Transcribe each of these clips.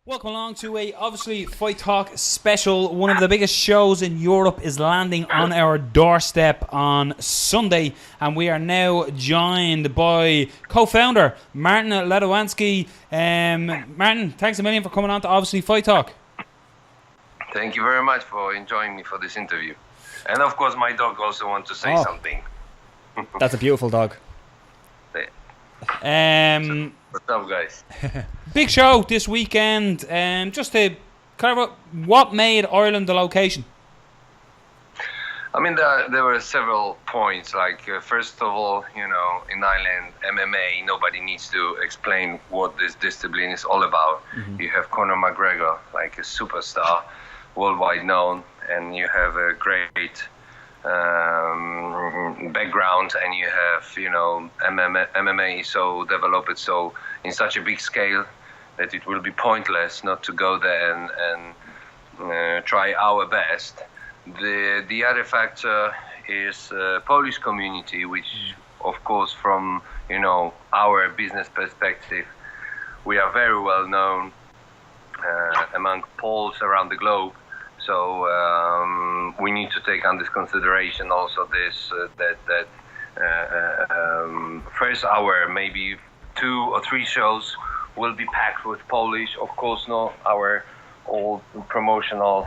Welcome along to a obviously Fight Talk special. One of the biggest shows in Europe is landing on our doorstep on Sunday, and we are now joined by co-founder Martin Lewandowski. Martin, thanks a million for coming on to obviously Fight Talk. Thank you very much for enjoying me for this interview. And of course my dog also wants to say something. That's a beautiful dog. What's up, guys? Big show this weekend. Just to cover what made Ireland the location. I mean, there were several points. Like, first of all, in Ireland, MMA, nobody needs to explain what this discipline is all about. Mm-hmm. You have Conor McGregor, like a superstar, worldwide known, and you have a great background, and you have MMA so developed so in such a big scale that it will be pointless not to go there and try our best. The other factor is Polish community, which of course from our business perspective, we are very well known among Poles around the globe. So we need to take under consideration also this that first hour, maybe 2 or 3 shows will be packed with Polish. Of course, no, our all promotional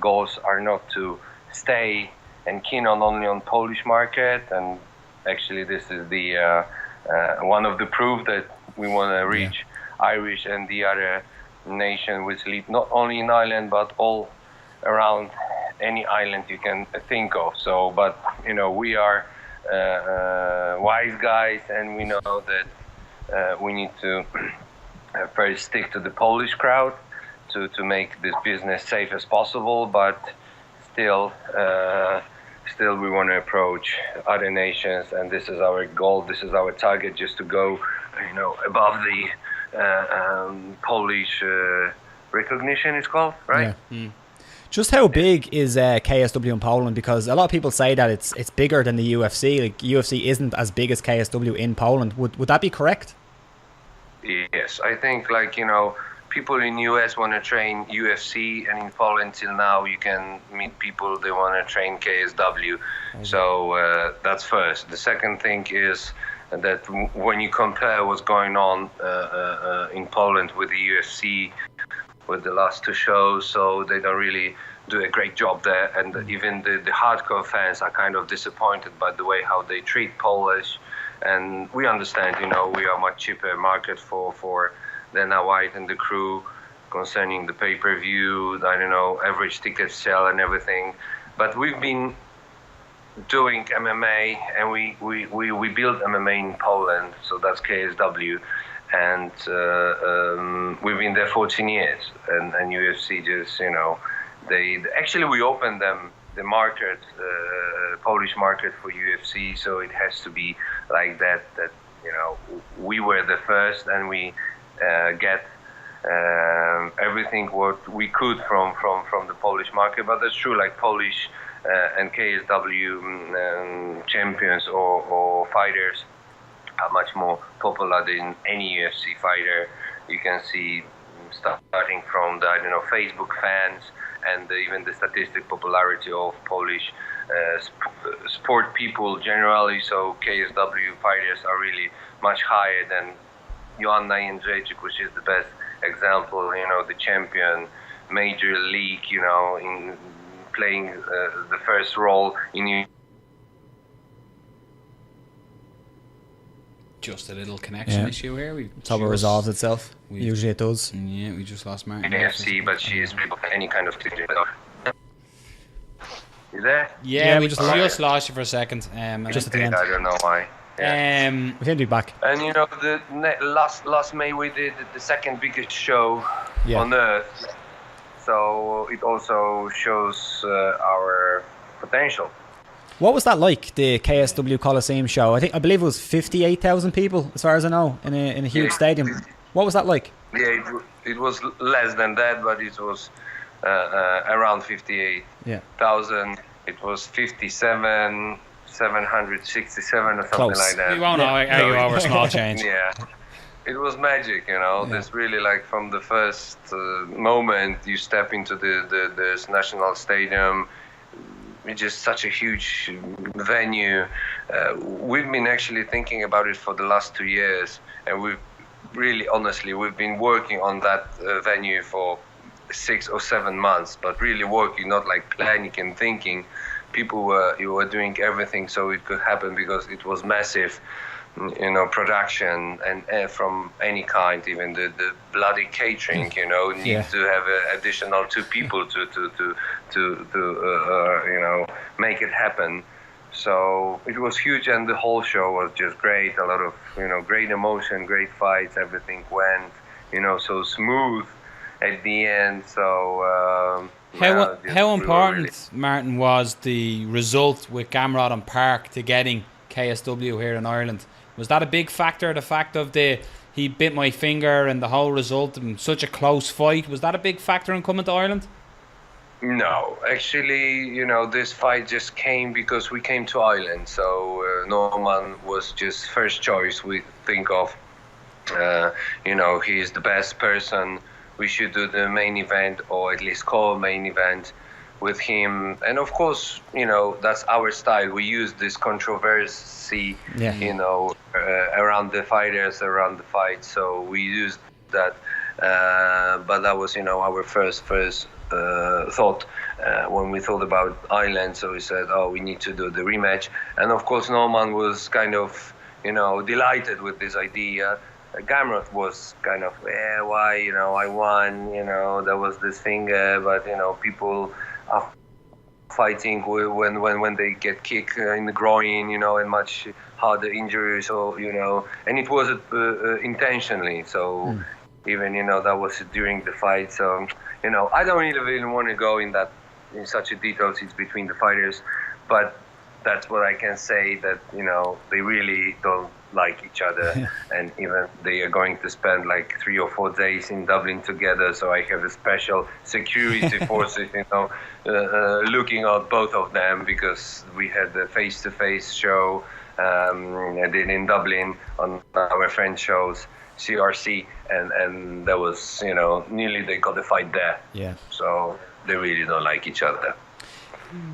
goals are not to stay and keen on only on Polish market. And actually, this is the one of the proof that we want to reach Irish and the other nation which live not only in Ireland but all around any island you can think of. So, but we are wise guys, and we know that we need to first stick to the Polish crowd to make this business safe as possible. But still we want to approach other nations, and this is our goal. This is our target, just to go, above the Polish recognition. It's called, right? Yeah. Mm. Just how big is KSW in Poland? Because a lot of people say that it's bigger than the UFC. Like, UFC isn't as big as KSW in Poland. Would that be correct? Yes, I think people in US want to train UFC, and in Poland till now you can meet people they want to train KSW. Okay. So that's first. The second thing is that when you compare what's going on in Poland with the UFC, with the last 2 shows, so they don't really do a great job there, and even the hardcore fans are kind of disappointed by the way how they treat Polish. And we understand, we are much cheaper market for Dana White and the crew concerning the pay-per-view, average ticket sale and everything. But we've been doing MMA, and we built MMA in Poland, so that's KSW. And we've been there 14 years, and UFC just, we opened them the market, Polish market for UFC, so it has to be like that we were the first, and we get everything what we could from the Polish market. But that's true, like Polish and KSW champions or fighters are much more popular than any UFC fighter. You can see starting from the Facebook fans, and even the statistic popularity of Polish sport people generally. So KSW fighters are really much higher than Joanna Jędrzejczyk, which is the best example. The champion, major league. In playing the first role in. Just a little connection issue here. It's how it resolves itself. Usually it does. Yeah, we just lost Martin. NFC, but she is any kind of ticket. You there? Yeah, we just lost you for a second. Just at the end. I don't know why. Yeah. We can be back. And the last May we did the second biggest show on earth. So it also shows our potential. What was that like, the KSW Coliseum show? I believe it was 58,000 people, as far as I know, in a huge stadium. What was that like? Yeah, it was less than that, but it was around 58,000. Yeah. It was 767 or something like that. You won't argue over small change. Yeah. it was magic, you know. Yeah. This really, like, from the first moment you step into this national stadium, it's just such a huge venue. We've been actually thinking about it for the last 2 years, and we've been working on that venue for 6 or 7 months, but really working, not like planning and thinking. People were doing everything so it could happen, because it was massive, you know, production and from any kind, even the bloody catering, you know, need to have additional 2 people to you know, make it happen. So it was huge, and the whole show was just great. A lot of, you know, great emotion, great fights. Everything went, you know, so smooth at the end. So how important, Martin, was the result with Gamrot and Park to getting KSW here in Ireland? Was that a big factor? The fact of he bit my finger and the whole result in such a close fight, was that a big factor in coming to Ireland? No, actually, you know, this fight just came because we came to Ireland. So Norman was just first choice we think of. You know, he's the best person. We should do the main event, or at least call main event with him. And of course, you know, that's our style. We use this controversy, you know, around the fighters, around the fight. So we used that. But that was, you know, our first thought when we thought about Ireland. So we said, oh, we need to do the rematch. And of course, Norman was kind of, you know, delighted with this idea. Gamrot was kind of, why, you know, I won, you know, there was this thing, but, you know, people are fighting when they get kicked in the groin, you know, and much harder injuries, or, you know, and it was intentionally. So even, you know, that was during the fight. So, you know, I don't really want to go in such a details. It's between the fighters, but that's what I can say, that, you know, they really don't like each other, and even they are going to spend like 3 or 4 days in Dublin together. So I have a special security forces, you know, looking at both of them, because we had a face-to-face show I did in Dublin on our friend shows, CRC, and that was, you know, nearly they got a fight there. Yeah. So they really don't like each other.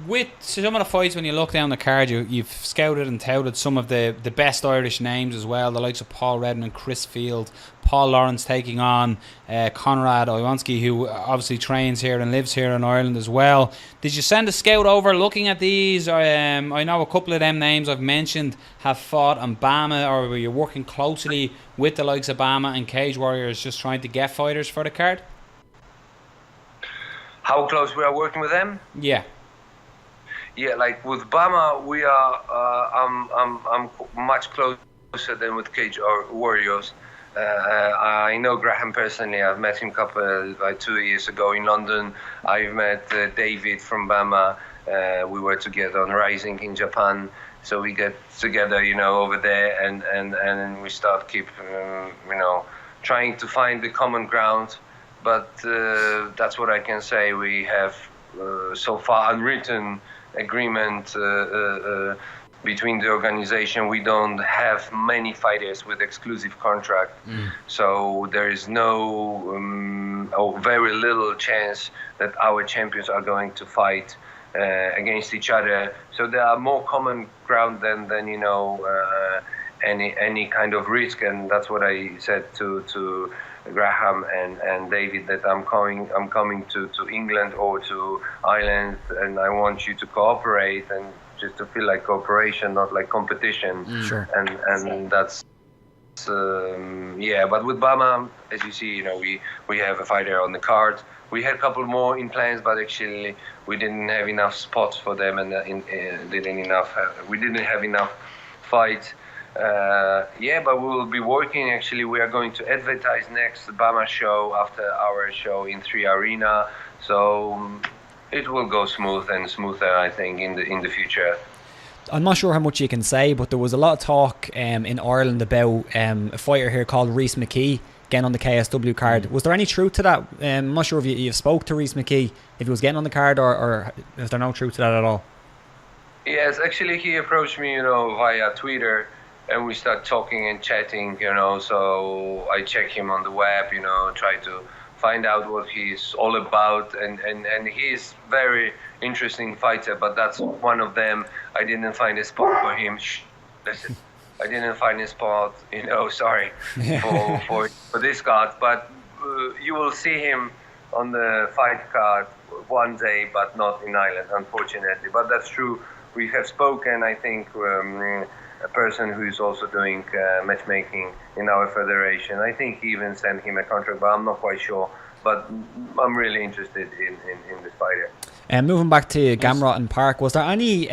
With some of the fights, when you look down the card, you've scouted and touted some of the best Irish names as well, the likes of Paul Redden and Chris Field, Paul Lawrence taking on Conrad Iwanski, who obviously trains here and lives here in Ireland as well. Did you send a scout over looking at these? I know a couple of them names I've mentioned have fought on Bama, or were you working closely with the likes of Bama and Cage Warriors, just trying to get fighters for the card? How close we are working with them? Yeah. Yeah, like with Bama, we are. I'm much closer than with Cage Warriors. I know Graham personally. I've met him like 2 years ago in London. I've met David from Bama. We were together on Rising in Japan. So we get together, you know, over there, and we start you know, trying to find the common ground. But that's what I can say. We have so far unwritten agreement between the organization. We don't have many fighters with exclusive contract, so there is no or very little chance that our champions are going to fight against each other. So there are more common ground than you know, any kind of risk, and that's what I said to Graham and David, that I'm coming to England or to Ireland, and I want you to cooperate, and just to feel like cooperation, not like competition. Sure. And that's but with Bama, as you see, you know, we have a fighter on the card. We had a couple more in plans, but actually we didn't have enough spots for them, and we didn't have enough fights. But we will be working. Actually, we are going to advertise next Bama show after our show in 3 Arena. So it will go smooth and smoother, I think, in the future. I'm not sure how much you can say, but there was a lot of talk in Ireland about a fighter here called Rhys McKee getting on the KSW card. Was there any truth to that? I'm not sure if you spoke to Rhys McKee, if he was getting on the card, or is there no truth to that at all? Yes, actually he approached me, you know, via Twitter, and we start talking and chatting, so I check him on the web, try to find out what he's all about, and he's very interesting fighter, but that's one of them. I didn't find a spot for him. Listen, I didn't find a spot, sorry, for this card, but you will see him on the fight card one day, but not in Ireland, unfortunately. But that's true. We have spoken, I think, a person who is also doing matchmaking in our federation. I think he even sent him a contract, but I'm not quite sure. But I'm really interested in this fighter. Moving back to Gamrot and Park, was there any...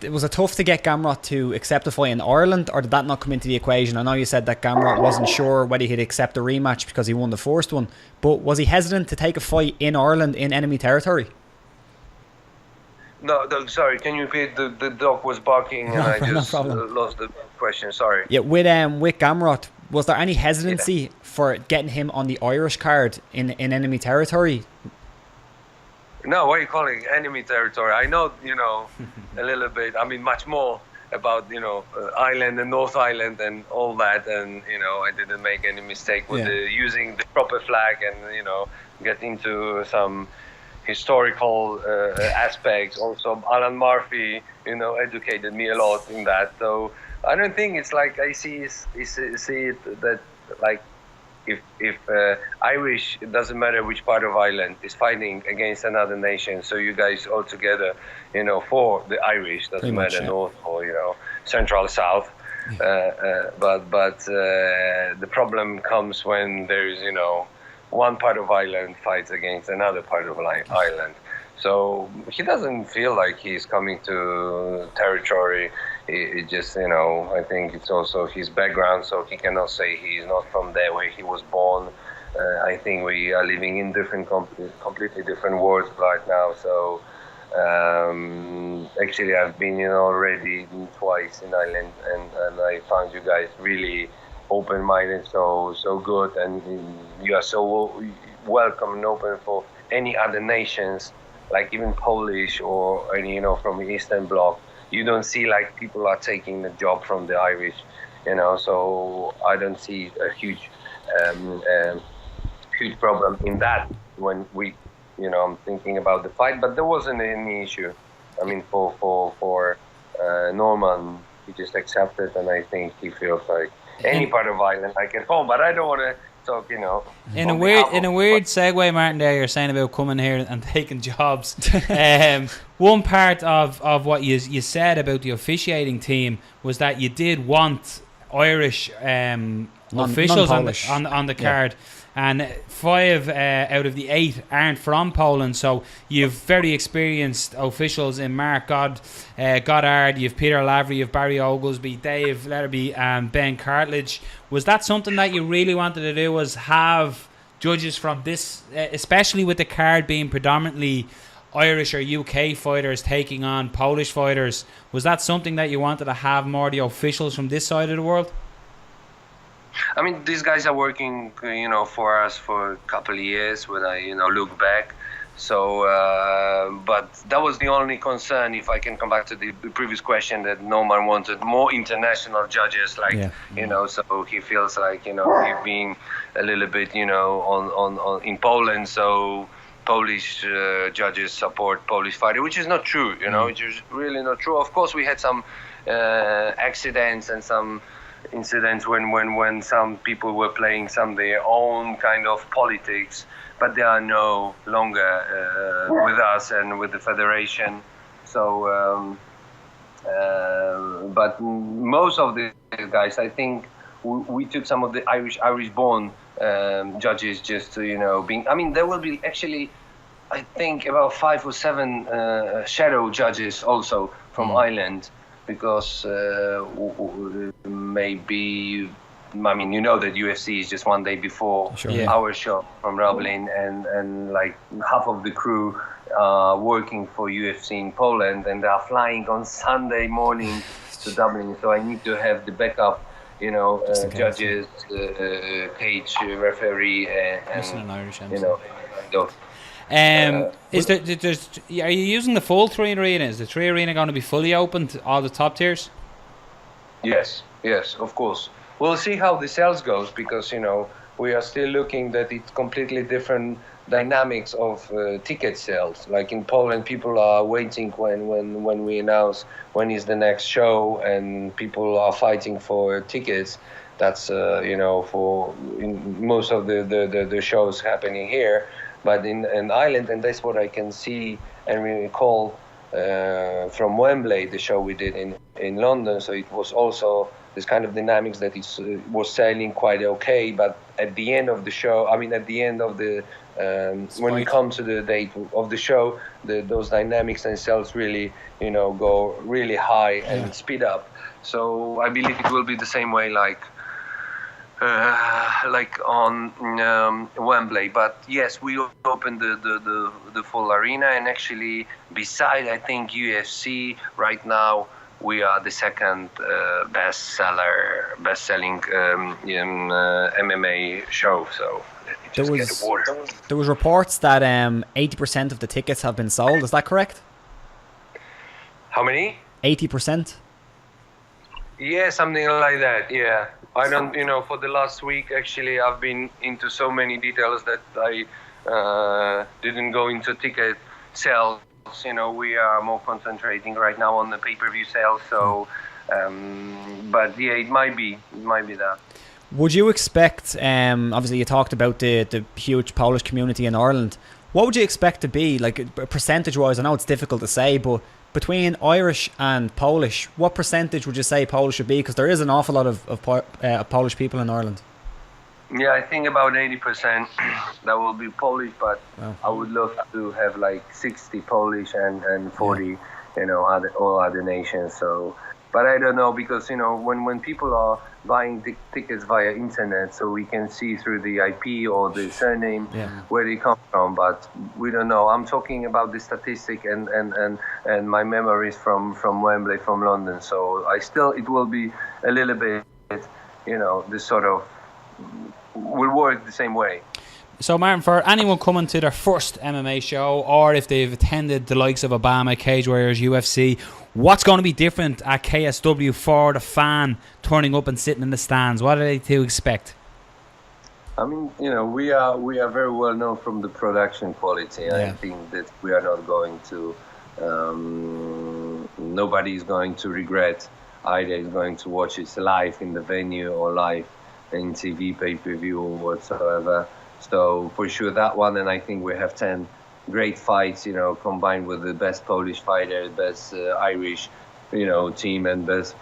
was it tough to get Gamrot to accept a fight in Ireland, or did that not come into the equation? I know you said that Gamrot wasn't sure whether he'd accept a rematch because he won the first one, but was he hesitant to take a fight in Ireland in enemy territory? No, sorry, can you repeat? The dog was barking and I just lost the question, sorry. Yeah, with Gamrot, was there any hesitancy for getting him on the Irish card in enemy territory? No, what are you calling enemy territory? I know, a little bit, much more about, Ireland and North Ireland and all that, and, I didn't make any mistake with using the proper flag and, get into some historical aspects. Also, Alan Murphy, educated me a lot in that. So I don't think it's like I see it that like if Irish, it doesn't matter which part of Ireland is fighting against another nation. So you guys all together, for the Irish, doesn't matter North or Central, South. But the problem comes when there's one part of Ireland fights against another part of Ireland. So he doesn't feel like he's coming to territory. It just, I think it's also his background, so he cannot say he's not from there where he was born. I think we are living in completely different worlds right now. So actually, I've been already twice in Ireland, and I found you guys really open-minded, so good, and you are so welcome and open for any other nations, like even Polish or any from the Eastern Bloc. You don't see like people are taking the job from the Irish, so I don't see a huge problem in that when we, I'm thinking about the fight, but there wasn't any issue. For Norman, he just accepted, and I think he feels like any part of Ireland like at home, but I don't want to talk, In a weird segue, Martin, there you're saying about coming here and taking jobs. One part of what you said about the officiating team was that you did want Irish officials on the card. And 5 out of the 8 aren't from Poland, so you've very experienced officials in Mark Goddard, you've Peter Lavery, you've Barry Oglesby, Dave Letterby, and Ben Cartledge. Was that something that you really wanted to do, was have judges from this, especially with the card being predominantly Irish or UK fighters taking on Polish fighters? Was that something that you wanted to have more of the officials from this side of the world? These guys are working, for us for a couple of years when I, look back. So, but that was the only concern, if I can come back to the previous question, that Norman wanted more international judges, so he feels like, he's been a little bit, on in Poland, so Polish judges support Polish fighters, which is not true, which is really not true. Of course, we had some accidents and some incidents when some people were playing some their own kind of politics, but they are no longer with us and with the federation. So, but most of the guys, I think, we took some of the Irish-born judges just to being. There will be actually, I think, about 5 or 7 shadow judges also from Ireland. Because maybe, that UFC is just one day before our show from Roblin, and like half of the crew are working for UFC in Poland, and they are flying on Sunday morning to Dublin. So I need to have the backup, judges, cage referee, and an Irish are you using the full 3 arena? Is the 3 arena going to be fully open to all the top tiers? Yes, yes, of course. We'll see how the sales goes because we are still looking that it's completely different dynamics of ticket sales. Like in Poland, people are waiting when we announce when is the next show, and people are fighting for tickets. That's for in most of the shows happening here, but in Ireland, and that's what I can see and recall from Wembley, the show we did in London. So it was also this kind of dynamics that it was selling quite okay. But at the end of the show, at the end of the when we come to the date of the show, those dynamics and sales really go really high and speed up. So I believe it will be the same way like on Wembley. But yes, we opened the full arena, and actually beside I think UFC right now we are the second best-selling MMA show. So there was reports that 80% of the tickets have been sold. Is that correct? How many? 80%. Yeah, something like that. Yeah, I don't. For the last week, actually, I've been into so many details that I didn't go into ticket sales. We are more concentrating right now on the pay-per-view sales. So, but yeah, it might be that. Would you expect? Obviously, you talked about the huge Polish community in Ireland. What would you expect to be like percentage-wise? I know it's difficult to say, but between Irish and Polish, what percentage would you say Polish should be? Because there is an awful lot of Polish people in Ireland. Yeah, I think about 80% that will be Polish, but I would love to have like 60 Polish and 40, all other nations. So, but I don't know because when people are buying tickets via internet, so we can see through the IP or the surname where they come from, but we don't know. I'm talking about the statistic and my memories from Wembley, from London. So it will be a little bit, this sort of will work the same way. So Martin, for anyone coming to their first MMA show, or if they've attended the likes of Obama, Cage Warriors, UFC, what's going to be different at KSW for the fan turning up and sitting in the stands? What are they to expect? We are very well known from the production quality. Yeah. I think that we are not going to, nobody is going to regret either is going to watch it live in the venue or live in TV, pay-per-view or whatsoever. So for sure that one, and I think we have 10 great fights, combined with the best Polish fighter, best Irish, team, and best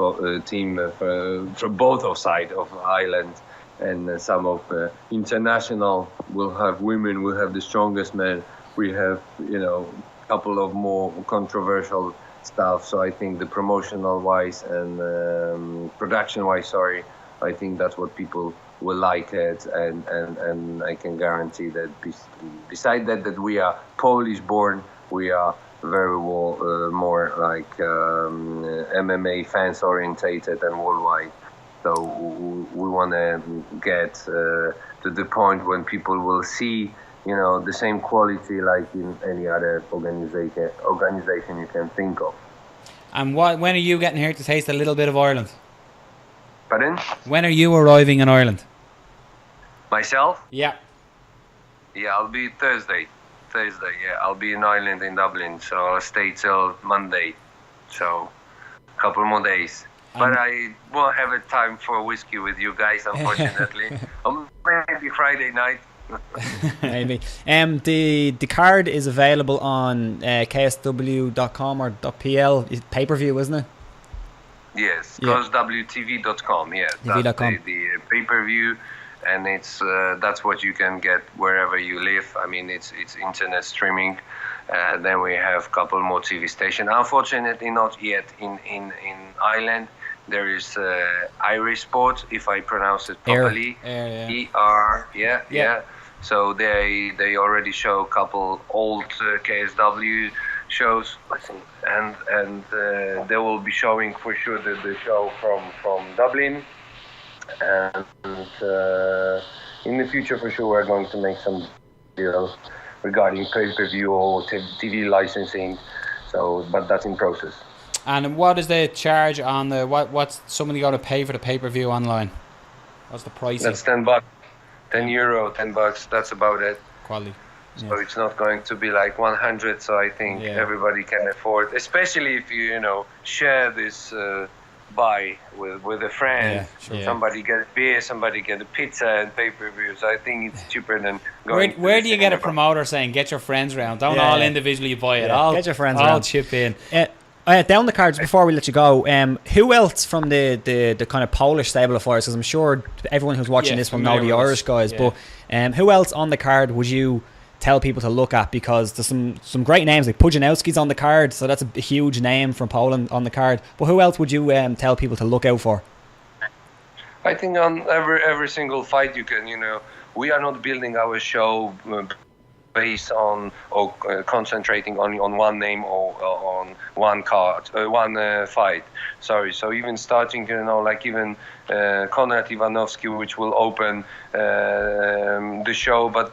team from both of sides of Ireland, and some of international. We'll have women, we'll have the strongest men, we have, couple of more controversial stuff. So I think the promotional-wise and production-wise, I think that's what people will like it, and I can guarantee that beside that we are Polish born, we are very well, more like MMA fans orientated and worldwide. So we want to get to the point when people will see the same quality like in any other organization you can think of. And when are you getting here to taste a little bit of Ireland? Pardon? When are you arriving in Ireland? Myself? Yeah. Yeah, I'll be Thursday, yeah. I'll be in Ireland, in Dublin, so I'll stay till Monday. So, a couple more days. But I won't have a time for whiskey with you guys, unfortunately. Maybe Friday night. Maybe. The card is available on ksw.com or .pl. Pay-per-view, isn't it? Yes, KSWTV.com. Yeah, that's the pay-per-view, and it's that's what you can get wherever you live. It's internet streaming. Then we have a couple more TV stations. Unfortunately, not yet in Ireland. There is Irish Sport, if I pronounce it properly. ER. Yeah. So they already show a couple old KSW shows, and they will be showing for sure the show from Dublin, and in the future for sure we're going to make some deals regarding pay-per-view or TV licensing. So, but that's in process. And what is the charge on the what's somebody got to pay for the pay-per-view online? What's the price? That's €10, €10, $10. That's about it. Quality. So it's not going to be like 100. So I think everybody can afford, especially if you share this buy with a friend. Somebody get a beer, somebody get a pizza and pay-per-view. So I think it's cheaper than going. Where do you get a promoter saying get your friends round? Don't all individually buy it. Get your friends I'll round. chip in. Down the cards before we let you go, who else from the kind of Polish stable of fighters? Because I'm sure everyone who's watching this will know the Irish guys. But who else on the card would you tell people to look at? Because there's some great names, like Pudzianowski's on the card, so that's a huge name from Poland on the card. But who else would you tell people to look out for? I think on every single fight you can, we are not building our show based on or concentrating only on one name or on one card, one fight. Sorry. So even starting, like even Konrad Lewandowski, which will open the show, but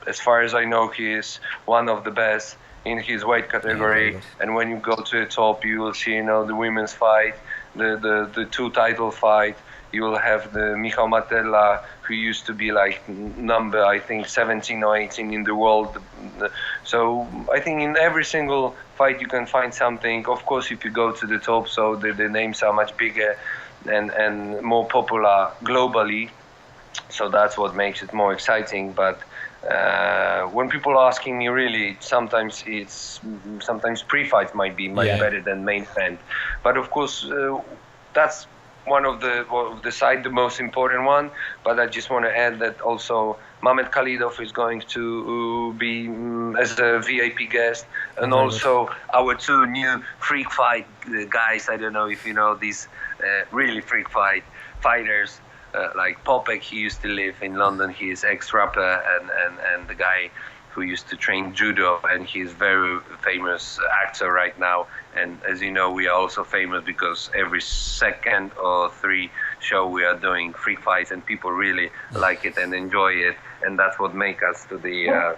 as far as I know, he is one of the best in his weight category. And when you go to the top, you will see, the women's fight, the two title fight. You will have the Michał Matella, who used to be like number, I think, 17 or 18 in the world. So I think in every single fight you can find something. Of course, if you go to the top, so the names are much bigger and more popular globally. So that's what makes it more exciting. But when people are asking me, really, sometimes pre-fight might be much better than main event. But of course, that's one of the most important one. But I just want to add that also Mamed Khalidov is going to be as a VIP guest, and also our two new freak fight guys. I don't know if you know these really freak fighters. Like Popek, he used to live in London. He is ex-rapper and the guy who used to train judo, and he's very famous actor right now. And as you know, we are also famous because every second or three show we are doing free fights, and people really like it and enjoy it. And that's what makes us to the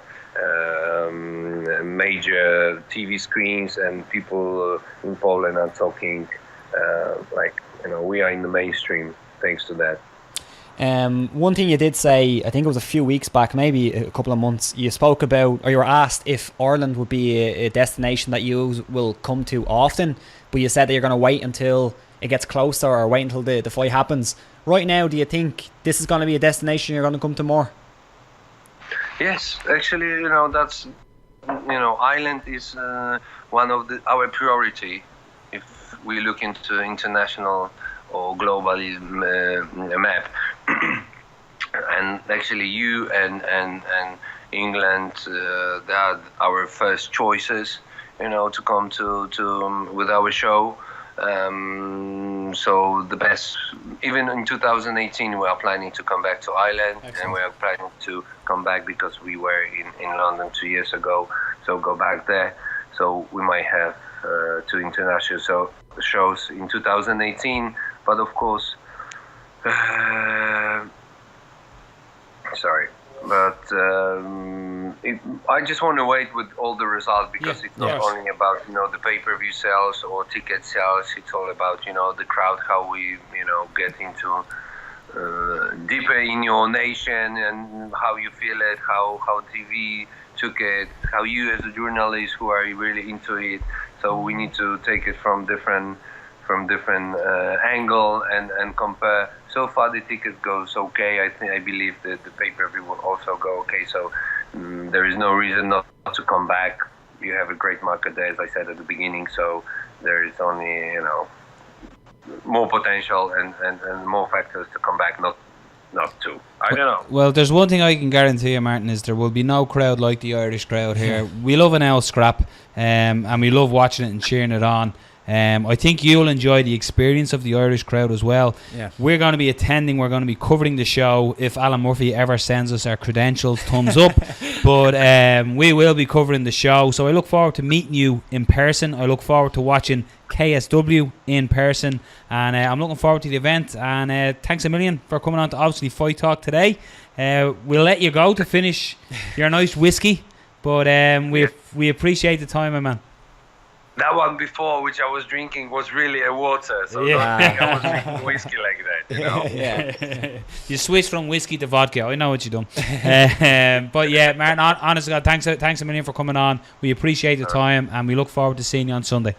major TV screens, and people in Poland are talking we are in the mainstream thanks to that. One thing you did say, I think it was a few weeks back, maybe a couple of months, you spoke about, or you were asked if Ireland would be a destination that you will come to often, but you said that you're going to wait until it gets closer or wait until the fight happens. Right now, do you think this is going to be a destination you're going to come to more? Yes, actually, that's, Ireland is one of our priority if we look into international or globally map. And actually you and England, they are our first choices, to come to with our show. So the best, even in 2018, we are planning to come back to Ireland. Excellent. And we are planning to come back because we were in London 2 years ago, so go back there. So we might have two international shows in 2018, but of course, I just want to wait with all the results because it's not only about the pay-per-view sales or ticket sales. It's all about the crowd, how we get into deeper in your nation and how you feel it, how TV took it, how you as a journalist who are really into it. So we need to take it from different angle and compare. So far the ticket goes okay. I believe that the pay-per-view will also go okay. So there is no reason not to come back. You have a great market there, as I said at the beginning. So there is only more potential and more factors to come back, not two. I don't know. Well, there's one thing I can guarantee you, Martin, is there will be no crowd like the Irish crowd here. We love an L scrap, and we love watching it and cheering it on. I think you'll enjoy the experience of the Irish crowd as well. Yeah. We're going to be attending. We're going to be covering the show. If Alan Murphy ever sends us our credentials, thumbs up. But we will be covering the show. So I look forward to meeting you in person. I look forward to watching KSW in person. And I'm looking forward to the event. And thanks a million for coming on to obviously Fight Talk today. We'll let you go to finish your nice whiskey. But we appreciate the time, my man. That one before, which I was drinking, was really a water. So Yeah. don't think I was drinking whiskey like that, you know. Yeah. You switched from whiskey to vodka. I know what you done. But yeah, Martin, honest to God, thanks a million for coming on. We appreciate the time, and we look forward to seeing you on Sunday.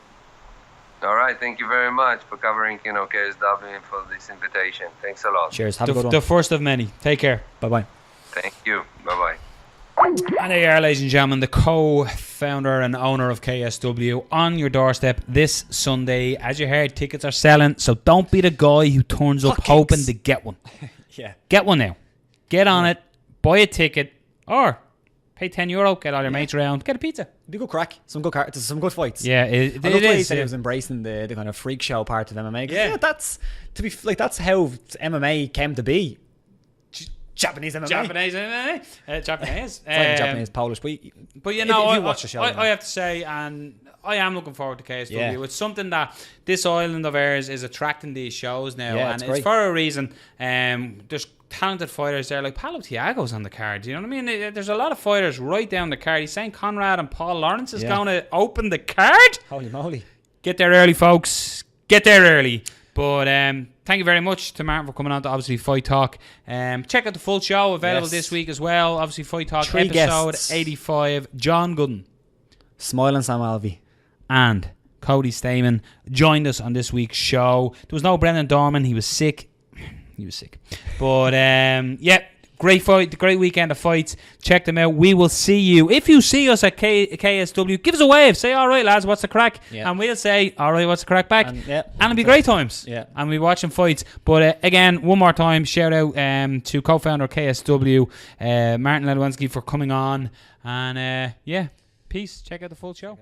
All right, thank you very much for covering, KSW and for this invitation. Thanks a lot. Cheers. Have a good one. The first of many. Take care. Bye-bye. Thank you. Bye-bye. And there you are, ladies and gentlemen, the co-founder and owner of KSW on your doorstep this Sunday. As you heard, tickets are selling, so don't be the guy who turns up hoping to get one. Yeah. Get one now. Get on it, buy a ticket, or pay €10, get all your mates around, get a pizza. It'd be good crack. Some good fights. Yeah, I it love the way he is. said he was embracing the kind of freak show part of MMA. 'Cause, Yeah. that's that's how MMA came to be. Japanese MMA. Japanese MMA. Japanese. It's like Japanese, Polish. But you know, if you watch the show, I have to say, and I am looking forward to KSW. Yeah. It's something that this island of ours is attracting these shows now, Yeah, and it's it's great. for a reason. There's talented fighters there, like Paulo Thiago's on the card. You know what I mean? There's a lot of fighters right down the card. He's saying Conrad and Paul Lawrence is going to open the card. Holy moly. Get there early, folks. Get there early. But thank you very much to Martin for coming on to obviously Fight Talk. Check out the full show available this week as well. Obviously Fight Talk 3 episode guests. 85. John Gooden Smiling Sam Alvey. and Cody Stamen joined us on this week's show. There was no Brendan Dorman. He was sick. But yeah, great fight, great weekend of fights. Check them out. We will see you. If you see us at KSW, give us a wave. Say, all right, lads, what's the crack? Yeah. And we'll say, all right, what's the crack back? And, yeah. And it'll be great times. Yeah. And we'll be watching fights. But again, one more time, shout out to co-founder of KSW, Martin Lewandowski, for coming on. And yeah, peace. Check out the full show.